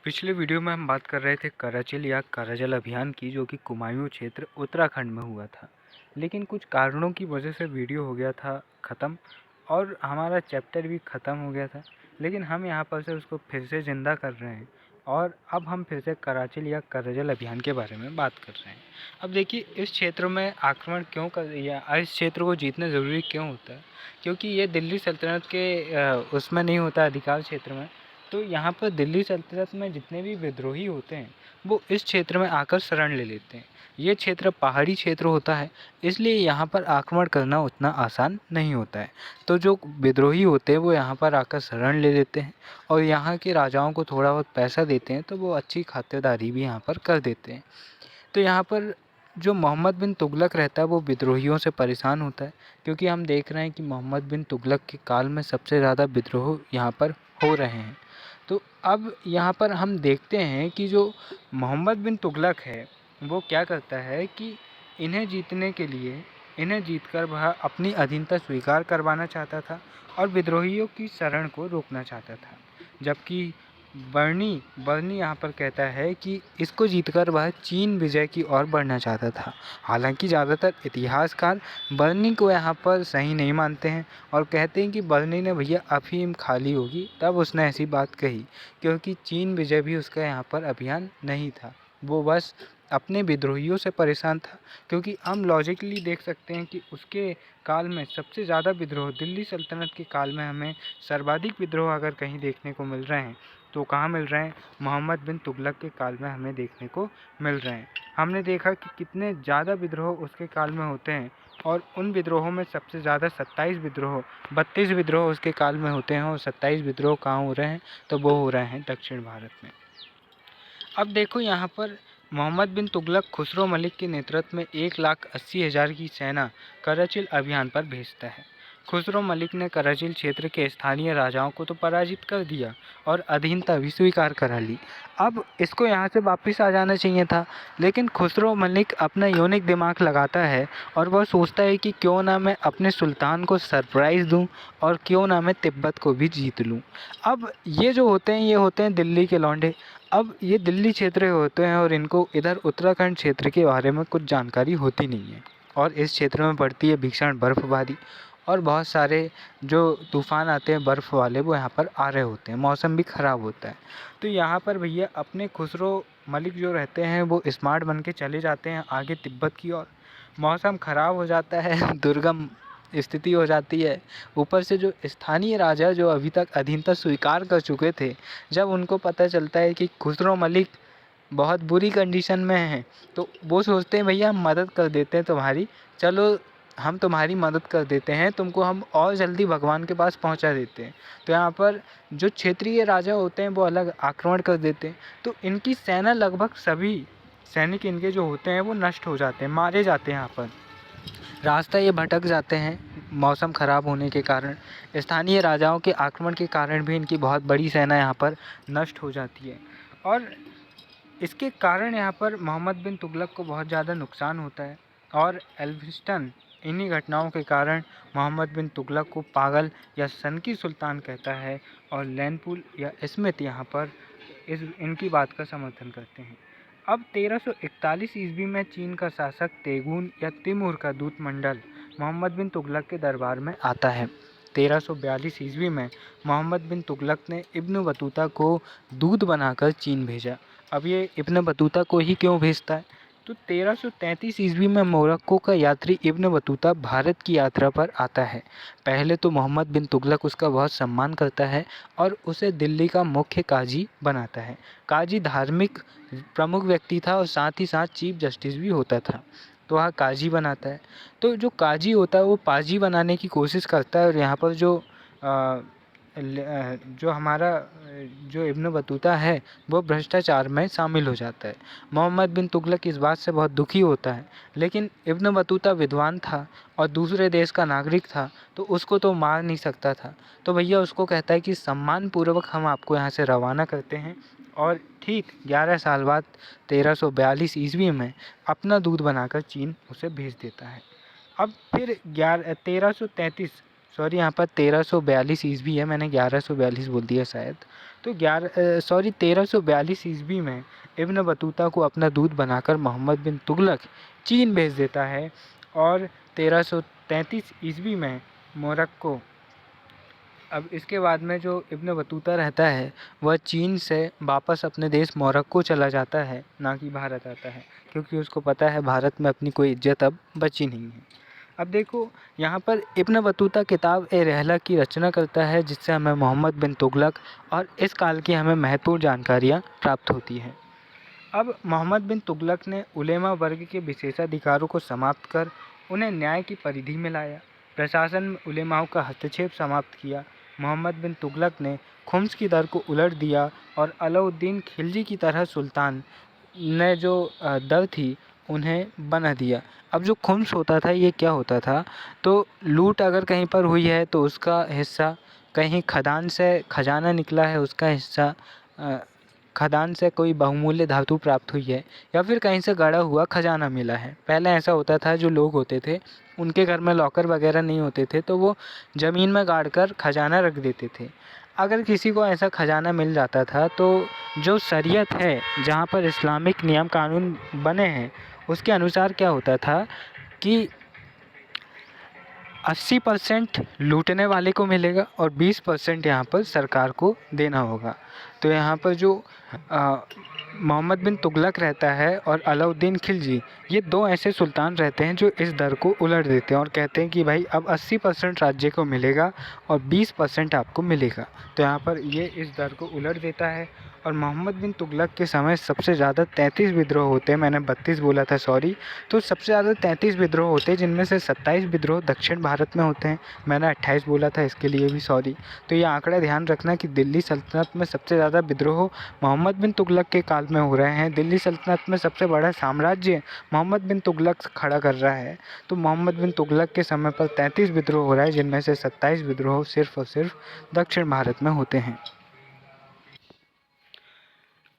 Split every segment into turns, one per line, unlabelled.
पिछले वीडियो में हम बात कर रहे थे कराचिल या कराजल अभियान की, जो कि कुमायूं क्षेत्र उत्तराखंड में हुआ था। लेकिन कुछ कारणों की वजह से वीडियो हो गया था ख़त्म और हमारा चैप्टर भी ख़त्म हो गया था। लेकिन हम यहाँ पर से उसको फिर से ज़िंदा कर रहे हैं और अब हम फिर से कराचिल या कराजल अभियान के बारे में बात कर रहे हैं। अब देखिए, इस क्षेत्र में आक्रमण क्यों कर या इस क्षेत्र को जीतना ज़रूरी क्यों होता है, क्योंकि ये दिल्ली सल्तनत के उसमें नहीं होता, अधिकार क्षेत्र में। तो यहाँ पर दिल्ली सल्तनत में जितने भी विद्रोही होते हैं वो इस क्षेत्र में आकर शरण ले लेते हैं। ये क्षेत्र पहाड़ी क्षेत्र होता है, इसलिए यहाँ पर आक्रमण करना उतना आसान नहीं होता है। तो जो विद्रोही होते हैं वो यहाँ पर आकर शरण ले लेते हैं और यहाँ के राजाओं को थोड़ा बहुत पैसा देते हैं, तो वो अच्छी खातिरदारी भी यहाँ पर कर देते हैं। तो यहाँ पर जो मोहम्मद बिन तुगलक रहता है वो विद्रोहियों से परेशान होता है, क्योंकि हम देख रहे हैं कि मोहम्मद बिन तुगलक के काल में सबसे ज़्यादा विद्रोह यहाँ पर हो रहे हैं। तो अब यहाँ पर हम देखते हैं कि जो मोहम्मद बिन तुगलक है वो क्या करता है कि इन्हें जीतने के लिए, इन्हें जीतकर वह अपनी अधीनता स्वीकार करवाना चाहता था और विद्रोहियों की शरण को रोकना चाहता था। जबकि बर्नी यहाँ पर कहता है कि इसको जीतकर वह चीन विजय की ओर बढ़ना चाहता था। हालांकि ज़्यादातर इतिहासकार बर्नी को यहाँ पर सही नहीं मानते हैं और कहते हैं कि बर्नी ने भैया अफीम खा ली होगी तब उसने ऐसी बात कही, क्योंकि चीन विजय भी उसका यहाँ पर अभियान नहीं था, वो बस अपने विद्रोहियों से परेशान था। क्योंकि हम लॉजिकली देख सकते हैं कि उसके काल में सबसे ज़्यादा विद्रोह, दिल्ली सल्तनत के काल में हमें सर्वाधिक विद्रोह अगर कहीं देखने को मिल रहे हैं तो कहाँ मिल रहे हैं? मोहम्मद बिन तुगलक के काल में हमें देखने को मिल रहे हैं। हमने देखा कि कितने ज़्यादा विद्रोह उसके काल में होते हैं और उन विद्रोहों में सबसे ज़्यादा 32 विद्रोह उसके काल में होते हैं और 27 विद्रोह कहाँ हो रहे हैं? तो वो हो रहे हैं दक्षिण भारत में। अब देखो, यहाँ पर मोहम्मद बिन तुगलक खुसरो मलिक के नेतृत्व में 1,80,000 की सेना कराचिल अभियान पर भेजता है। खुसरो मलिक ने कराचिल क्षेत्र के स्थानीय राजाओं को तो पराजित कर दिया और अधीनता भी स्वीकार करा ली। अब इसको यहाँ से वापस आ जाना चाहिए था, लेकिन खुसरो मलिक अपना यूनिक दिमाग लगाता है और वह सोचता है कि क्यों ना मैं अपने सुल्तान को सरप्राइज़ दूं और क्यों ना मैं तिब्बत को भी जीत लूं। अब ये जो होते हैं, ये होते हैं दिल्ली के लौंडे। अब ये दिल्ली क्षेत्र होते हैं और इनको इधर उत्तराखंड क्षेत्र के बारे में कुछ जानकारी होती नहीं है और इस क्षेत्र में पड़ती है भीषण बर्फ़बारी और बहुत सारे जो तूफ़ान आते हैं बर्फ़ वाले वो यहाँ पर आ रहे होते हैं, मौसम भी ख़राब होता है। तो यहाँ पर भैया अपने खुसरो मलिक जो रहते हैं वो स्मार्ट बन के चले जाते हैं आगे तिब्बत की ओर। मौसम ख़राब हो जाता है, दुर्गम स्थिति हो जाती है। ऊपर से जो स्थानीय राजा जो अभी तक अधीनता स्वीकार कर चुके थे, जब उनको पता चलता है कि खुसरो मलिक बहुत बुरी कंडीशन में हैं, तो वो सोचते हैं भैया हम मदद कर देते हैं तुम्हारी, चलो हम तुम्हारी मदद कर देते हैं, तुमको हम और जल्दी भगवान के पास पहुंचा देते हैं। तो यहाँ पर जो क्षेत्रीय राजा होते हैं वो अलग आक्रमण कर देते हैं। तो इनकी सेना लगभग सभी सैनिक इनके जो होते हैं वो नष्ट हो जाते हैं, मारे जाते हैं। यहाँ पर रास्ता ये भटक जाते हैं मौसम ख़राब होने के कारण। स्थानीय राजाओं के आक्रमण के कारण भी इनकी बहुत बड़ी सेना यहाँ पर नष्ट हो जाती है और इसके कारण यहाँ पर मोहम्मद बिन तुगलक को बहुत ज़्यादा नुकसान होता है। और एल्फिंस्टन इन्हीं घटनाओं के कारण मोहम्मद बिन तुगलक को पागल या सनकी सुल्तान कहता है और लैनपुल या स्मिथ यहाँ पर इनकी बात का समर्थन करते हैं। अब 1341 ईस्वी में चीन का शासक तेगुन या तिमूर का दूत मंडल मोहम्मद बिन तुगलक के दरबार में आता है। 1342 ईस्वी में मोहम्मद बिन तुगलक ने इब्न बतूता को दूत बनाकर चीन भेजा। अब ये इब्न बतूता को ही क्यों भेजता है? तो 1333 ईस्वी में मोरक्को का यात्री इब्न बतूता भारत की यात्रा पर आता है। पहले तो मोहम्मद बिन तुगलक उसका बहुत सम्मान करता है और उसे दिल्ली का मुख्य काजी बनाता है। काजी धार्मिक प्रमुख व्यक्ति था और साथ ही साथ चीफ जस्टिस भी होता था, तो वह काजी बनाता है। तो जो काजी होता है वो पाजी बनाने की कोशिश करता है और यहाँ पर जो हमारा जो इब्न बतूता है वो भ्रष्टाचार में शामिल हो जाता है। मोहम्मद बिन तुगलक इस बात से बहुत दुखी होता है, लेकिन इब्न बतूता विद्वान था और दूसरे देश का नागरिक था, तो उसको तो मार नहीं सकता था। तो भैया उसको कहता है कि सम्मानपूर्वक हम आपको यहाँ से रवाना करते हैं और ठीक 11 साल बाद 1342 ईस्वी में अपना दूत बनाकर चीन उसे भेज देता है। अब फिर 1342 ईस्वी है, मैंने 1142 बोल दिया शायद। तो 1342 ईस्वी में इब्न बतूता को अपना दूत बनाकर मोहम्मद बिन तुगलक चीन भेज देता है और 1333 ईस्वी में मोरक्को। अब इसके बाद में जो इब्न बतूता रहता है वह चीन से वापस अपने देश मोरक्को चला जाता है, ना कि भारत आता है, क्योंकि उसको पता है भारत में अपनी कोई इज्जत अब बची नहीं है। अब देखो यहाँ पर इब्न बतूता किताब ए रहला की रचना करता है, जिससे हमें मोहम्मद बिन तुगलक और इस काल की हमें महत्वपूर्ण जानकारियाँ प्राप्त होती हैं। अब मोहम्मद बिन तुगलक ने उलेमा वर्ग के विशेषाधिकारों को समाप्त कर उन्हें न्याय की परिधि में लाया। प्रशासन में उलेमाओं का हस्तक्षेप समाप्त किया। मोहम्मद बिन तुगलक ने खुम्स की दर को उलट दिया और अलाउद्दीन खिलजी की तरह सुल्तान ने जो दर थी उन्हें बना दिया। अब जो खुम्स होता था ये क्या होता था, तो लूट अगर कहीं पर हुई है तो उसका हिस्सा, कहीं खदान से खजाना निकला है उसका हिस्सा, खदान से कोई बहुमूल्य धातु प्राप्त हुई है या फिर कहीं से गड़ा हुआ खजाना मिला है। पहले ऐसा होता था, जो लोग होते थे उनके घर में लॉकर वगैरह नहीं होते थे तो वो ज़मीन में गाड़ कर खजाना रख देते थे। अगर किसी को ऐसा खजाना मिल जाता था तो जो शरीयत है, जहाँ पर इस्लामिक नियम कानून बने हैं, उसके अनुसार क्या होता था कि 80% लूटने वाले को मिलेगा और 20% यहाँ पर सरकार को देना होगा। तो यहाँ पर जो मोहम्मद बिन तुगलक रहता है और अलाउद्दीन खिलजी, ये दो ऐसे सुल्तान रहते हैं जो इस दर को उलट देते हैं और कहते हैं कि भाई अब 80% राज्य को मिलेगा और 20% आपको मिलेगा। तो यहाँ पर ये इस दर को उलट देता है और मोहम्मद बिन तुगलक के समय सबसे ज़्यादा 33 विद्रोह होते हैं। मैंने 32 बोला था, सॉरी। तो सबसे ज़्यादा 33 विद्रोह होते हैं, जिनमें से 27 विद्रोह दक्षिण भारत में होते हैं। मैंने 28 बोला था, इसके लिए भी सॉरी। तो ये आंकड़ा ध्यान रखना कि दिल्ली सल्तनत में सबसे ज़्यादा विद्रोह मोहम्मद बिन तुगलक के काल में हो रहे हैं। दिल्ली सल्तनत में सबसे बड़ा साम्राज्य मोहम्मद बिन तुगलक खड़ा कर रहा है। तो मोहम्मद बिन तुगलक के समय पर 33 विद्रोह हो रहा है, जिनमें से 27 विद्रोह सिर्फ और सिर्फ दक्षिण भारत में होते हैं।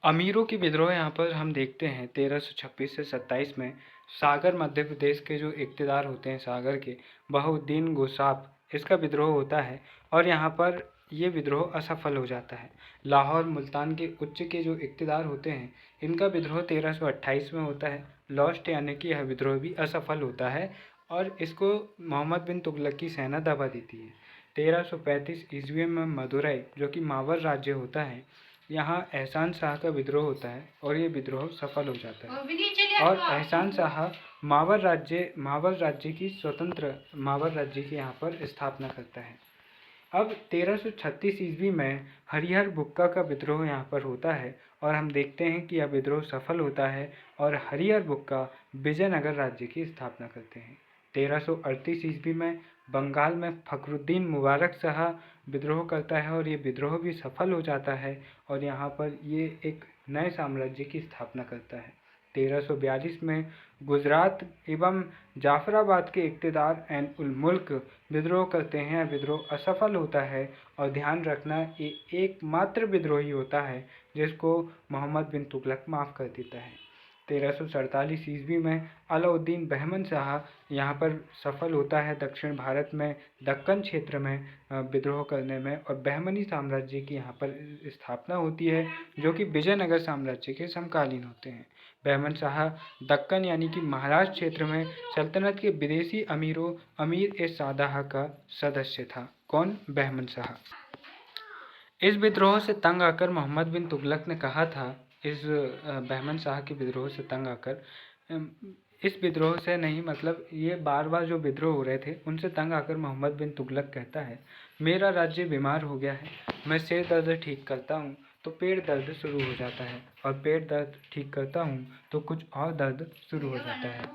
अमीरों के विद्रोह यहाँ पर हम देखते हैं 1326 से 27 में। सागर मध्य प्रदेश के जो इक़्तिदार होते हैं सागर के, बहाउद्दीन गोसाप, इसका विद्रोह होता है और यहाँ पर ये विद्रोह असफल हो जाता है। लाहौर मुल्तान के उच्च के जो इक़्तिदार होते हैं, इनका विद्रोह 1328 में होता है। लॉस्ट यानी कि यह विद्रोह भी असफल होता है और इसको मोहम्मद बिन तुगलक की सेना दबा देती है। 1335 ईस्वी में मदुरई, जो कि मावर राज्य होता है, यहाँ एहसान शाह का विद्रोह होता है और ये विद्रोह सफल हो जाता है और एहसान शाह मावर राज्य की स्वतंत्र मावर राज्य की यहाँ पर स्थापना करता है। अब 1336 ईस्वी में हरिहर बुक्का का विद्रोह यहाँ पर होता है और हम देखते हैं कि यह विद्रोह सफल होता है और हरिहर बुक्का विजयनगर राज्य की स्थापना करते हैं। 1338 ईस्वी में बंगाल में फखरुद्दीन मुबारक शाह विद्रोह करता है और ये विद्रोह भी सफल हो जाता है और यहाँ पर ये एक नए साम्राज्य की स्थापना करता है। 1342 में गुजरात एवं जाफराबाद के इक़्तिदार ऐन उल मुल्क विद्रोह करते हैं। विद्रोह असफल होता है और ध्यान रखना ये एकमात्र विद्रोही होता है जिसको मोहम्मद बिन तुगलक माफ़ कर देता है। 1347 ईस्वी में अलाउद्दीन बहमन शाह यहाँ पर सफल होता है दक्षिण भारत में दक्कन क्षेत्र में विद्रोह करने में और बहमनी साम्राज्य की यहाँ पर स्थापना होती है, जो कि विजयनगर साम्राज्य के समकालीन होते हैं। बहमन शाह दक्कन यानी कि महाराष्ट्र क्षेत्र में सल्तनत के विदेशी अमीर ए सादाह का सदस्य था। कौन? बहमन शाह। इस विद्रोह से तंग आकर मोहम्मद बिन तुगलक ने कहा था, इस बहमन शाह के विद्रोह से तंग आकर, इस विद्रोह से नहीं, मतलब ये बार बार जो विद्रोह हो रहे थे उनसे तंग आकर मोहम्मद बिन तुगलक कहता है, मेरा राज्य बीमार हो गया है, मैं सिर दर्द ठीक करता हूँ तो पेट दर्द शुरू हो जाता है और पेट दर्द ठीक करता हूँ तो कुछ और दर्द शुरू हो जाता है।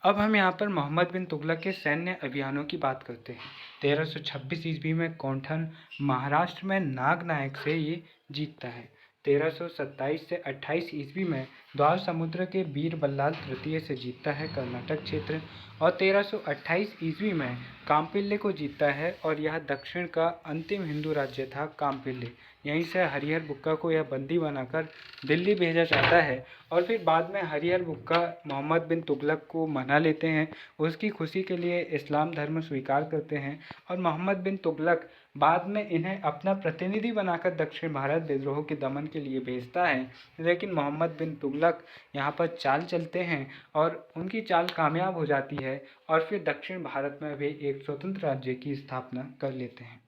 अब हम यहाँ पर मोहम्मद बिन तुगलक के सैन्य अभियानों की बात करते हैं। 1326 ईस्वी में कोंठन महाराष्ट्र में नागनायक से ये जीतता है। 1327 से 28 ईस्वी में द्वार समुद्र के वीर बल्लाल तृतीय से जीतता है कर्नाटक क्षेत्र और 1328 ईस्वी में काम्पिल्ले को जीतता है और यह दक्षिण का अंतिम हिंदू राज्य था काम्पिल्ले। यहीं से हरिहर बुक्का को यह बंदी बनाकर दिल्ली भेजा जाता है और फिर बाद में हरिहर बुक्का मोहम्मद बिन तुगलक को मना लेते हैं, उसकी खुशी के लिए इस्लाम धर्म स्वीकार करते हैं और मोहम्मद बिन तुगलक बाद में इन्हें अपना प्रतिनिधि बनाकर दक्षिण भारत विद्रोह के दमन के लिए भेजता है। लेकिन मोहम्मद बिन तुगलक यहाँ पर चाल चलते हैं और उनकी चाल कामयाब हो जाती है और फिर दक्षिण भारत में वे एक स्वतंत्र राज्य की स्थापना कर लेते हैं।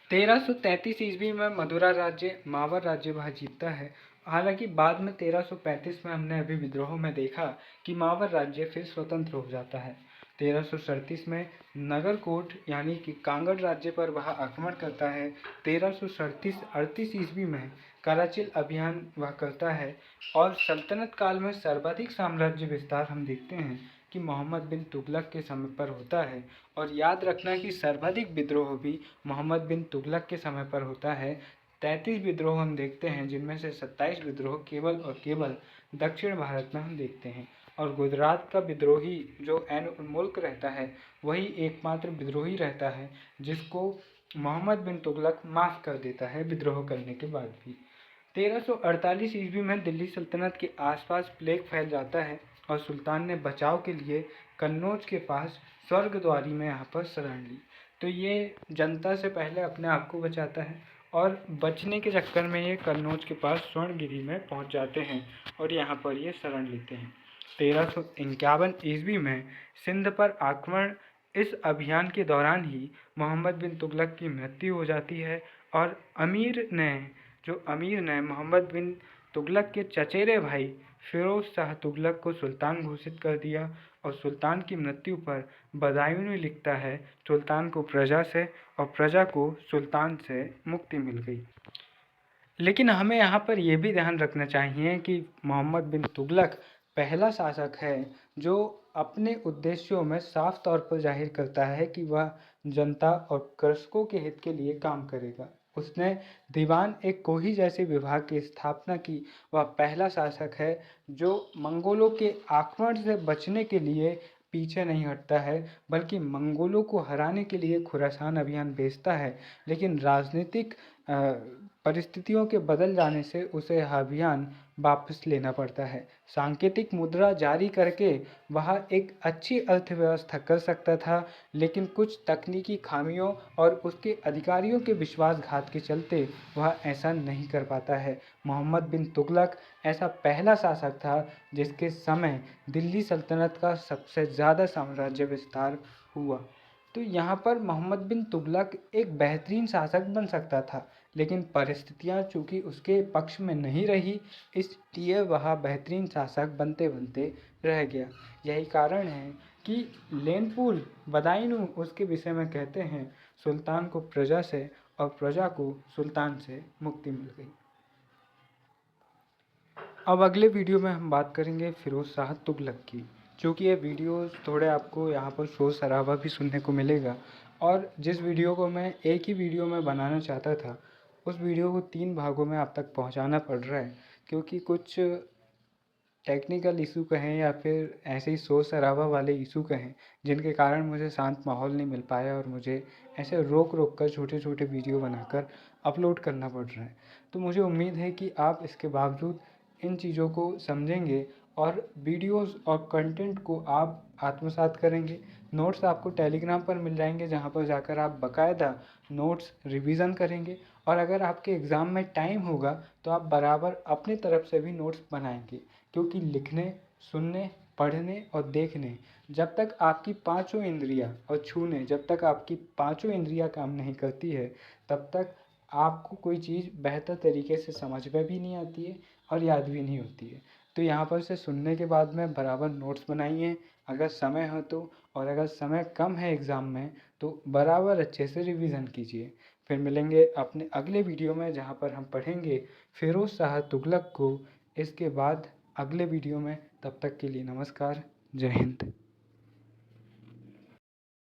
1333 ईस्वी में मदुरा राज्य मावर राज्य वह जीतता है। हालांकि बाद में 1335 में हमने अभी विद्रोह में देखा कि मावर राज्य फिर स्वतंत्र हो जाता है। 1337 में नगरकोट यानी कि कांगड़ राज्य पर वह आक्रमण करता है। 1338 ईस्वी में कराचिल अभियान वह करता है और सल्तनत काल में सर्वाधिक साम्राज्य विस्तार हम देखते हैं कि मोहम्मद बिन तुगलक के समय पर होता है। और याद रखना कि सर्वाधिक विद्रोह भी मोहम्मद बिन तुगलक के समय पर होता है। 33 विद्रोह हम देखते हैं जिनमें से 27 विद्रोह केवल और केवल दक्षिण भारत में हम देखते हैं और गुजरात का विद्रोही जो एन मुल्क रहता है वही एकमात्र विद्रोही रहता है जिसको मोहम्मद बिन तुगलक माफ़ कर देता है विद्रोह करने के बाद भी। 1348 ईस्वी में दिल्ली सल्तनत के आसपास प्लेग फैल जाता है और सुल्तान ने बचाव के लिए कन्नौज के पास स्वर्गद्वारी में यहाँ पर शरण ली। तो ये जनता से पहले अपने आप को बचाता है और बचने के चक्कर में ये कन्नौज के पास स्वर्णगिरी में पहुँच जाते हैं और यहाँ पर ये शरण लेते हैं। 1351 ईस्वी में सिंध पर आक्रमण, इस अभियान के दौरान ही मोहम्मद बिन तुगलक की मृत्यु हो जाती है और अमीर ने मोहम्मद बिन तुगलक के चचेरे भाई फिरोज शाह तुगलक को सुल्तान घोषित कर दिया और सुल्तान की मृत्यु पर बदायूं लिखता है, सुल्तान को प्रजा से और प्रजा को सुल्तान से मुक्ति मिल गई। लेकिन हमें यहाँ पर यह भी ध्यान रखना चाहिए कि मोहम्मद बिन तुगलक पहला शासक है जो अपने उद्देश्यों में साफ तौर पर जाहिर करता है कि वह जनता और कृषकों के हित के लिए काम करेगा। उसने दीवान एक कोही जैसे विभाग की स्थापना की। वह पहला शासक है जो मंगोलों के आक्रमण से बचने के लिए पीछे नहीं हटता है बल्कि मंगोलों को हराने के लिए खुरासान अभियान भेजता है। लेकिन राजनीतिक परिस्थितियों के बदल जाने से उसे यह अभियान वापस लेना पड़ता है। सांकेतिक मुद्रा जारी करके वह एक अच्छी अर्थव्यवस्था कर सकता था, लेकिन कुछ तकनीकी खामियों और उसके अधिकारियों के विश्वासघात के चलते वह ऐसा नहीं कर पाता है। मोहम्मद बिन तुगलक ऐसा पहला शासक था जिसके समय दिल्ली सल्तनत का सबसे ज़्यादा साम्राज्य विस्तार हुआ। तो यहाँ पर मोहम्मद बिन तुगलक एक बेहतरीन शासक बन सकता था, लेकिन परिस्थितियाँ चूँकि उसके पक्ष में नहीं रही, इसलिए वह बेहतरीन शासक बनते बनते रह गया। यही कारण है कि लेनपुल बदायूं उसके विषय में कहते हैं, सुल्तान को प्रजा से और प्रजा को सुल्तान से मुक्ति मिल गई। अब अगले वीडियो में हम बात करेंगे फिरोज शाह तुगलक की। चूँकि ये वीडियो थोड़े आपको यहाँ पर शोर शराबा भी सुनने को मिलेगा और जिस वीडियो को मैं एक ही वीडियो में बनाना चाहता था उस वीडियो को 3 भागों में आप तक पहुँचाना पड़ रहा है, क्योंकि कुछ टेक्निकल इशू कहें या फिर ऐसे ही शोर शराबा वाले इशू कहें जिनके कारण मुझे शांत माहौल नहीं मिल पाया और मुझे ऐसे रोक रोक कर छोटे छोटे वीडियो बनाकर अपलोड करना पड़ रहा है। तो मुझे उम्मीद है कि आप इसके बावजूद इन चीज़ों को समझेंगे और वीडियोस और कंटेंट को आप आत्मसात करेंगे। नोट्स आपको टेलीग्राम पर मिल जाएंगे जहां पर जाकर आप बाकायदा नोट्स रिवीजन करेंगे और अगर आपके एग्ज़ाम में टाइम होगा तो आप बराबर अपनी तरफ से भी नोट्स बनाएंगे, क्योंकि लिखने, सुनने, पढ़ने और देखने जब तक आपकी पांचों इंद्रियां और छूने जब तक आपकी पांचों इंद्रियां काम नहीं करती है तब तक आपको कोई चीज़ बेहतर तरीके से समझ में भी नहीं आती है और याद भी नहीं होती है। तो यहाँ पर से सुनने के बाद में बराबर नोट्स बनाइए अगर समय हो तो, और अगर समय कम है एग्ज़ाम में तो बराबर अच्छे से रिवीजन कीजिए। फिर मिलेंगे अपने अगले वीडियो में जहाँ पर हम पढ़ेंगे फिरोज शाह तुगलक को। इसके बाद अगले वीडियो में, तब तक के लिए नमस्कार, जय हिंद।